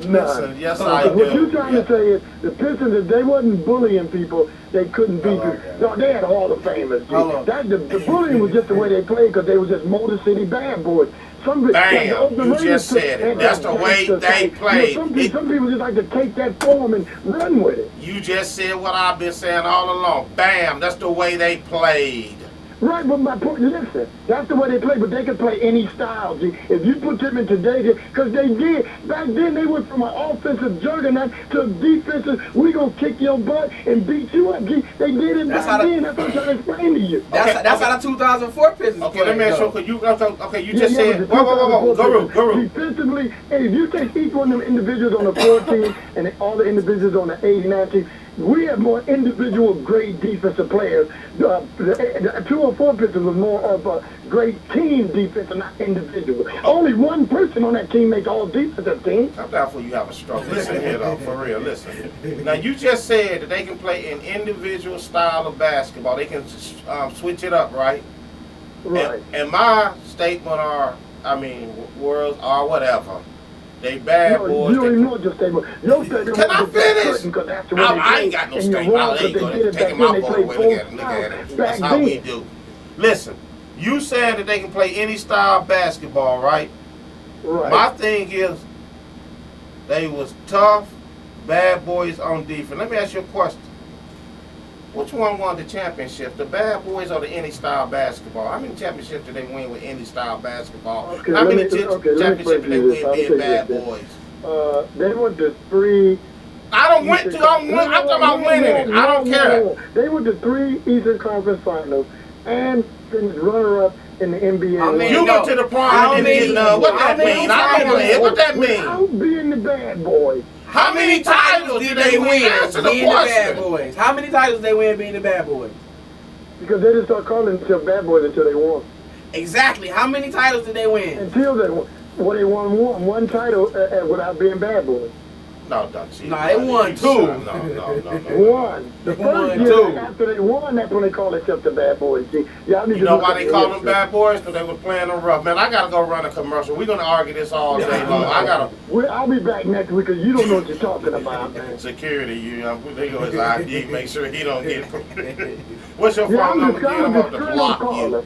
Listen, yes, I do. What you're trying to say is the Pistons, if they wasn't bullying people, they couldn't beat people. No, they had Hall of Famers. The bullying was just the way they played because they were just Motor City bad boys. Bam! You just said it. That's the way they played. Some people just like to take that form and run with it. You just said what I've been saying all along. Bam! That's the way they played. Right, but my point, listen, that's the way they play, but they can play any style, G. If you put them in today's, because they did, back then they went from an offensive juggernaut to a defensive, we gonna kick your butt and beat you up, G. They did it back then, that's what I'm trying to explain to you. That's how the 2004 Pistons Okay, let me ask you, you just said, whoa, Guru. Defensively, hey, if you take each one of them individuals on the 14 and all the individuals on the 89 team, we have more individual great defensive players. The 204 Pistons was more of a great team defense and not individual. Only one person on that team makes all defensive teams. I'm down for you have a stroke. Listen here, though, for real, listen. Now, you just said that they can play an individual style of basketball. They can switch it up, right? Right. And my statement words are whatever. They bad boys. You don't even know your statement. Your statement Can I finish? I ain't got no statement. I ain't going to take my ball away. Look at it. That's how we do. Listen, you said that they can play any style of basketball, right? Right. My thing is, they was tough, bad boys on defense. Let me ask you a question. Which one won the championship? The bad boys or the any style basketball? How many championships did they win with any style basketball? Okay, How many championships did they win being bad boys? They went to 3. I'm talking about winning it. I don't care. They went to 3 Eastern Conference Finals and finished runner-up in the NBA. You went to the prom and didn't get none. What that mean? I don't want to hear what that mean. Without being the bad boys. How many titles did they win? Answer the being the bad question. boys? How many titles did they win being the bad boys? Because they didn't start calling themselves bad boys until they won. Exactly. How many titles did they win? Until they won. Well, they won one title without being bad boys. No, they won 2. No. One. The first year 2. after they won, that's when they call themselves the bad boys. See, y'all need You to know look why at they the call them history. bad boys? Because they were playing them rough. Man, I got to go run a commercial. We're going to argue this all day long. I'll be back next week because you don't know what you're talking about, man. Security, they go his ID, make sure he don't get it. What's your Yeah, phone I'm number? just Get him up to trying to block call you.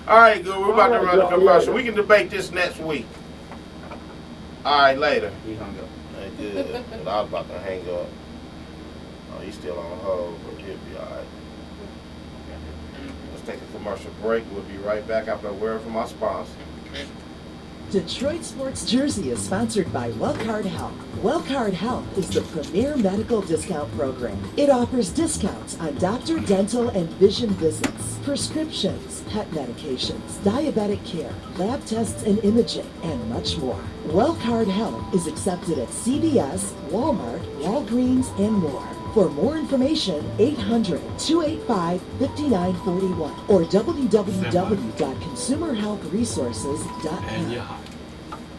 All right, good. We're about to All right, run a y'all, commercial. later. We can debate this next week. All right, later. He hung up. Good. I was about to hang up. Oh, he's still on hold, but he'll be all right. Let's take a commercial break. We'll be right back after a word from our sponsor. Detroit Sports Jersey is sponsored by Wellcard Health. Wellcard Health is the premier medical discount program. It offers discounts on doctor, dental, and vision visits, prescriptions, pet medications, diabetic care, lab tests and imaging, and much more. Wellcard Health is accepted at CVS, Walmart, Walgreens, and more. For more information, 800-285-5941 or www.consumerhealthresources.com. And yeah.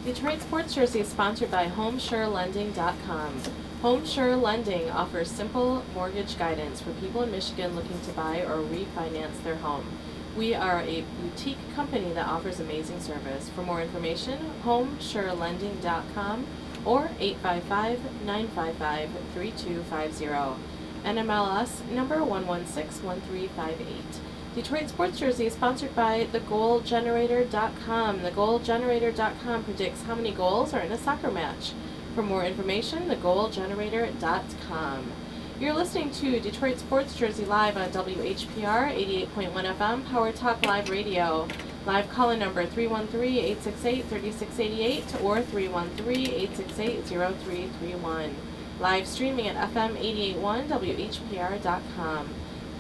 Detroit Sports Jersey is sponsored by HomeSureLending.com. HomeSure Lending offers simple mortgage guidance for people in Michigan looking to buy or refinance their home. We are a boutique company that offers amazing service. For more information, HomeSureLending.com or 855-955-3250. NMLS number 1161358. Detroit Sports Jersey is sponsored by TheGoalGenerator.com. TheGoalGenerator.com predicts how many goals are in a soccer match. For more information, TheGoalGenerator.com. You're listening to Detroit Sports Jersey live on WHPR 88.1 FM, Power Talk Live Radio. Live call-in number 313-868-3688 or 313-868-0331. Live streaming at FM 88.1 WHPR.com.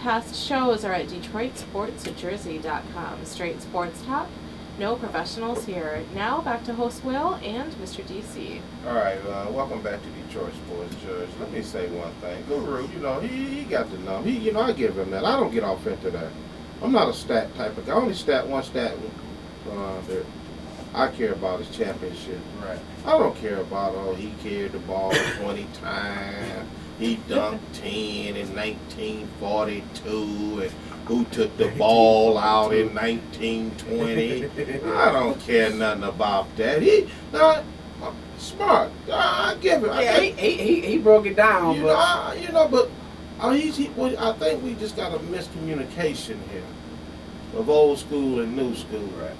Past shows are at DetroitSportsJersey.com. Straight sports talk, no professionals here. Now back to host Will and Mr. DC. All right, welcome back to Detroit Sports Jersey. Let me say one thing. Guru, he got the number. I give him that. I don't get off into that. I'm not a stat type of guy. I only stat one stat that I care about is championship. Right. I don't care about, he carried the ball 20 times. He dunked 10 in 1942, and who took the ball out in 1920. I don't care nothing about that. Smart. I give it. Yeah, he broke it down. I think we just got a miscommunication here of old school and new school. Right.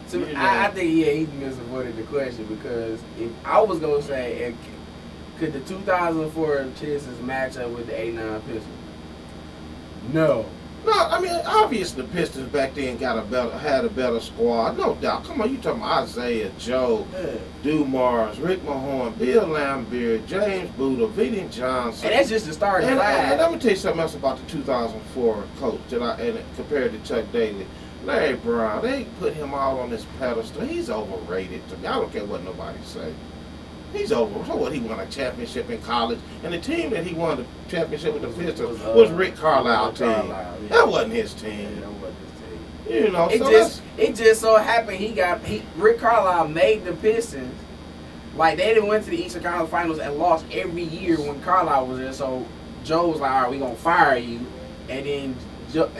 So I think he misavoided the question, because if I was gonna say, could the 2004 Pistons match up with the '89 Pistons? No. No, I mean, obviously the Pistons back then had a better squad, no doubt. Come on, you talking about Isaiah Joe, Dumars, Rick Mahorn, Bill Laimbeer, James Buda, Vinnie Johnson. And that's just the starting and five. let me tell you something else about the 2004 coach compared to Chuck Daly. Larry Brown, they put him all on this pedestal. He's overrated to me. I don't care what nobody say. He's over. So what? He won a championship in college, and the team that he won the championship with the Pistons was Rick Carlisle's team. Yeah. That wasn't his team. That wasn't his team. It just so happened Rick Carlisle made the Pistons. Like, they didn't went to the Eastern Conference Finals and lost every year when Carlisle was there. So Joe was like, all right, we gonna fire you, and then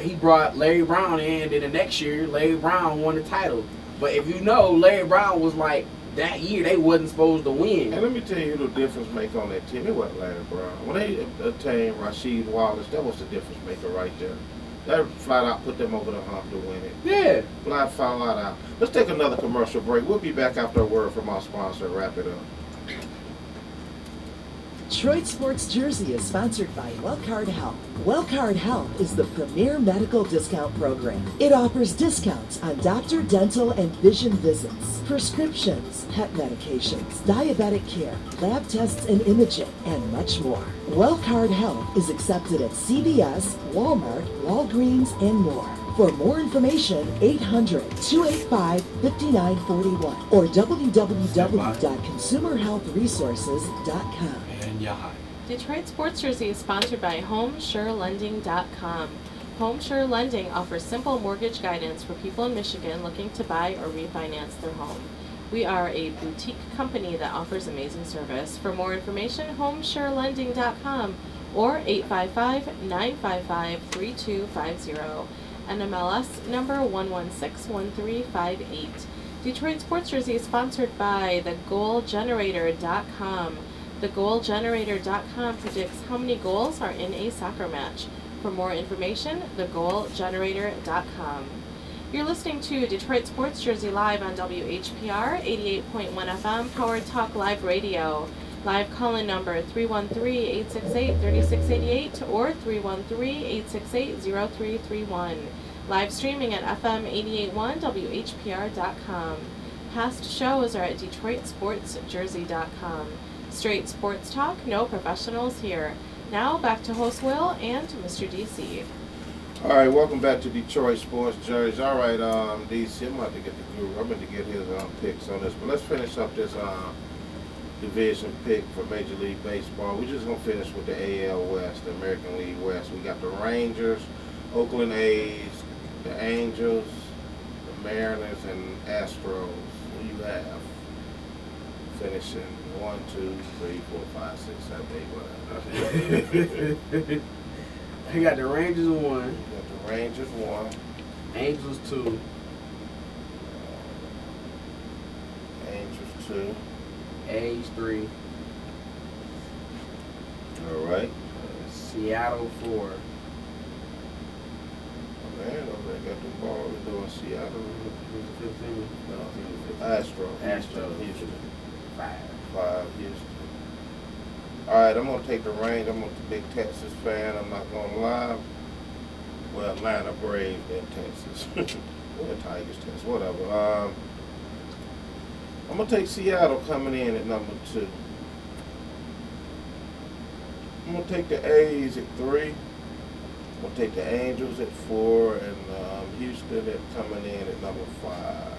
he brought Larry Brown in, and then the next year Larry Brown won the title. But if you know, Larry Brown was like, that year they wasn't supposed to win. And let me tell you the difference maker on that team. It wasn't Larry Brown. When they obtained Rasheed Wallace, that was the difference maker right there. That flat out put them over the hump to win it. Yeah. Flat out. Let's take another commercial break. We'll be back after a word from our sponsor and wrap it up. Detroit Sports Jersey is sponsored by Wellcard Health. Wellcard Health is the premier medical discount program. It offers discounts on doctor, dental, and vision visits, prescriptions, pet medications, diabetic care, lab tests and imaging, and much more. Wellcard Health is accepted at CVS, Walmart, Walgreens, and more. For more information, 800-285-5941 or www.consumerhealthresources.com. And Yahai. Detroit Sports Jersey is sponsored by HomeSureLending.com. HomeSure Lending offers simple mortgage guidance for people in Michigan looking to buy or refinance their home. We are a boutique company that offers amazing service. For more information, HomeSureLending.com or 855-955-3250. NMLS number 1161358. Detroit Sports Jersey is sponsored by TheGoalGenerator.com. TheGoalGenerator.com predicts how many goals are in a soccer match. For more information, TheGoalGenerator.com. You're listening to Detroit Sports Jersey live on WHPR 88.1 FM, Power Talk Live Radio. Live call-in number 313-868-3688 or 313-868-0331. Live streaming at FM881WHPR.com. Past shows are at DetroitSportsJersey.com. Straight sports talk, no professionals here. Now back to host Will and Mr. DC. All right, welcome back to Detroit Sports Jersey. All right, DC, I'm about to get the guru. I'm going to get his picks on this, but let's finish up this division pick for Major League Baseball. We're just going to finish with the AL West, the American League West. We got the Rangers, Oakland A's, the Angels, the Mariners, and Astros. Who you have finishing 1, 2, 3, 4, 5, 6, 7, 8, whatever. You got the Rangers 1. You got the Rangers 1. Angels 2. Angels 2. A's 3. All right. Seattle 4. Man, they got the ball doing Seattle. Who's the 15? No, Astros. Houston. 5. 5 Houston. All right, I'm going to take the Rangers. I'm a big Texas fan. I'm not going to lie. Well, Atlanta Braves in Texas. Or Tigers, Texas, whatever. I'm going to take Seattle coming in at number 2. I'm going to take the A's at 3. We'll take the Angels at 4 and Houston coming in at number 5.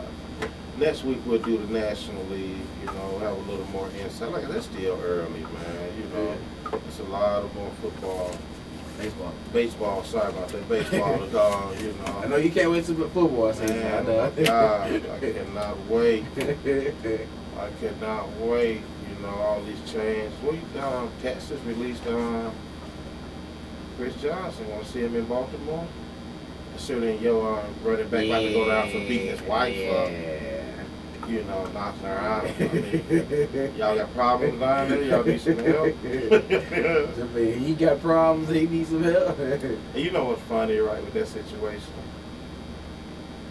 Next week we'll do the National League, you know, have a little more insight. Like, that's still early, man, you know. It's a lot of more football. Baseball, sorry about that. Baseball, the dog, you know. I know you can't wait to football season. Man, oh my God, I cannot wait. I cannot wait. You know, all these changes. Texas released Chris Johnson. Want to see him in Baltimore? Considering your running back about to go down for beating his wife up. You know, knocking her out. I mean, y'all got problems down there? Y'all need some help? He got problems, he needs some help. And you know what's funny, right, with that situation?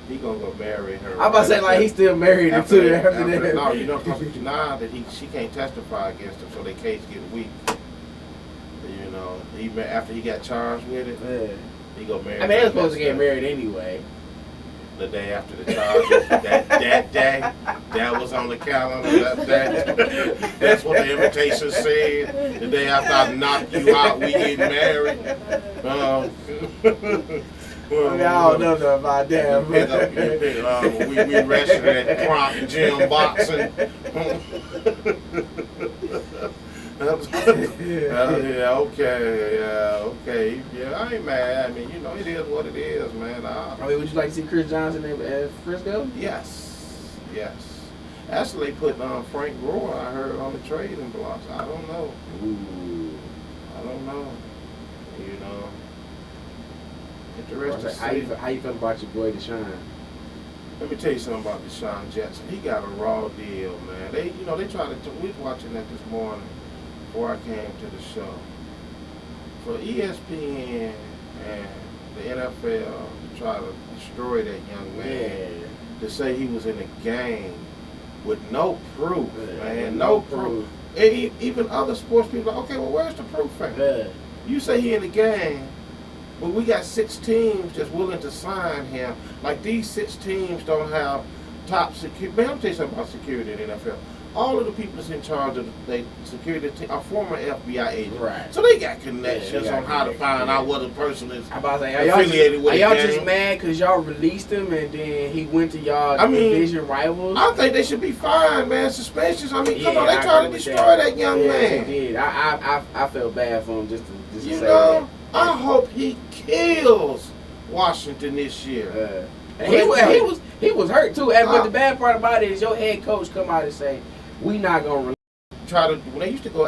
He gonna go marry her. I'm about to say, like, he's still married after that. No, you know, because now that she can't testify against him, so their case get weak. You know, after he got charged with it, he go marry. I mean, they're supposed to get married anyway. The day after the charges, that day, that was on the calendar. That's what the invitation said. The day after I knock you out, we get married. I don't know about that. We wrestled at Crump Gym boxing. Okay. Yeah, I ain't mad. I mean, you know, it is what it is, man. I mean, would you like to see Chris Johnson at Frisco? Yes. Actually, they put Frank Gore, I heard, on the trading blocks. I don't know. I don't know. You know. Interesting. How you feel about your boy Deshaun? Let me tell you something about Deshaun Jackson. He got a raw deal, man. They tried to. We was watching that this morning before I came to the show. For ESPN and the NFL to try to destroy that young man, to say he was in a game with no proof, man, no proof. And even other sports people are like, okay, well, where's the proof at? You say he in the game. But we got 6 teams that's willing to sign him. Like, these 6 teams don't have top security. Man, I'm tell you something about security in the NFL. All of the people that's in charge of the security team are former FBI agents. Right. So they got connections on how to find out what a person is affiliated with. Are y'all just mad because y'all released him and then he went to y'all division rivals? I think they should be fined, man. Suspensions. I mean, come on, they trying to destroy that young man. They did. I felt bad for him just to say know, that. I hope he kills Washington this year. He was hurt too. But the bad part about it is your head coach come out and say, "We not gonna when they used to go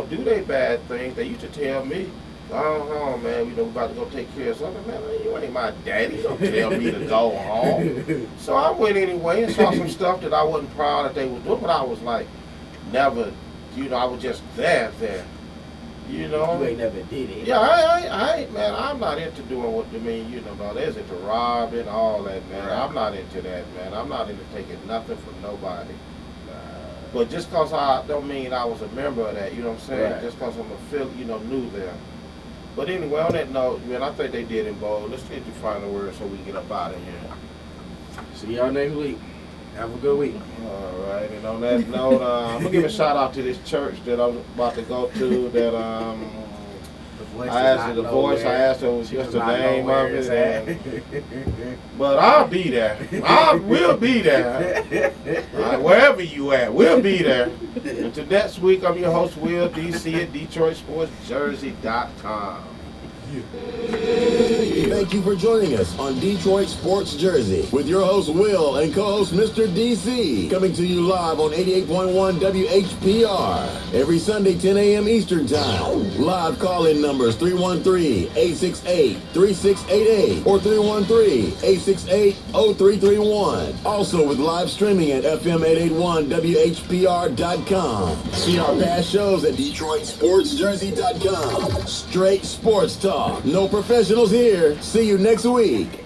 do their bad things. They used to tell me, "Oh man, we about to go take care of something." Man, you ain't my daddy. Don't tell me to go home. So I went anyway and saw some stuff that I wasn't proud that they was doing, but I was like, never. You know, I was just there. You know, you ain't never did it. Yeah, I ain't, man. I'm not into doing what you mean. You know, there's into robbing, all that, man. Right. I'm not into that, man. I'm not into taking nothing from nobody. But just cause I don't mean I was a member of that. You know what I'm saying? Right. Just cause I'm new there. But anyway, on that note, man, I think they did in bold. Let's get the final word so we can get up out of here. See y'all next week. Have a good week. All right, and on that note, I'm gonna give a shout out to this church that I'm about to go to. That I asked her the voice. I asked her what's the name of it. But I'll be there. I will be there. Right, wherever you at, we'll be there. Until next week, I'm your host Will DC at DetroitSportsJersey.com. Thank you for joining us on Detroit Sports Jersey with your host Will and co-host Mr. DC, coming to you live on 88.1 WHPR every Sunday 10 a.m. Eastern Time. Live call-in numbers 313-868-3688 or 313-868-0331. Also with live streaming at FM881WHPR.com. See our past shows at DetroitSportsJersey.com. Straight sports talk. No professionals here. See you next week.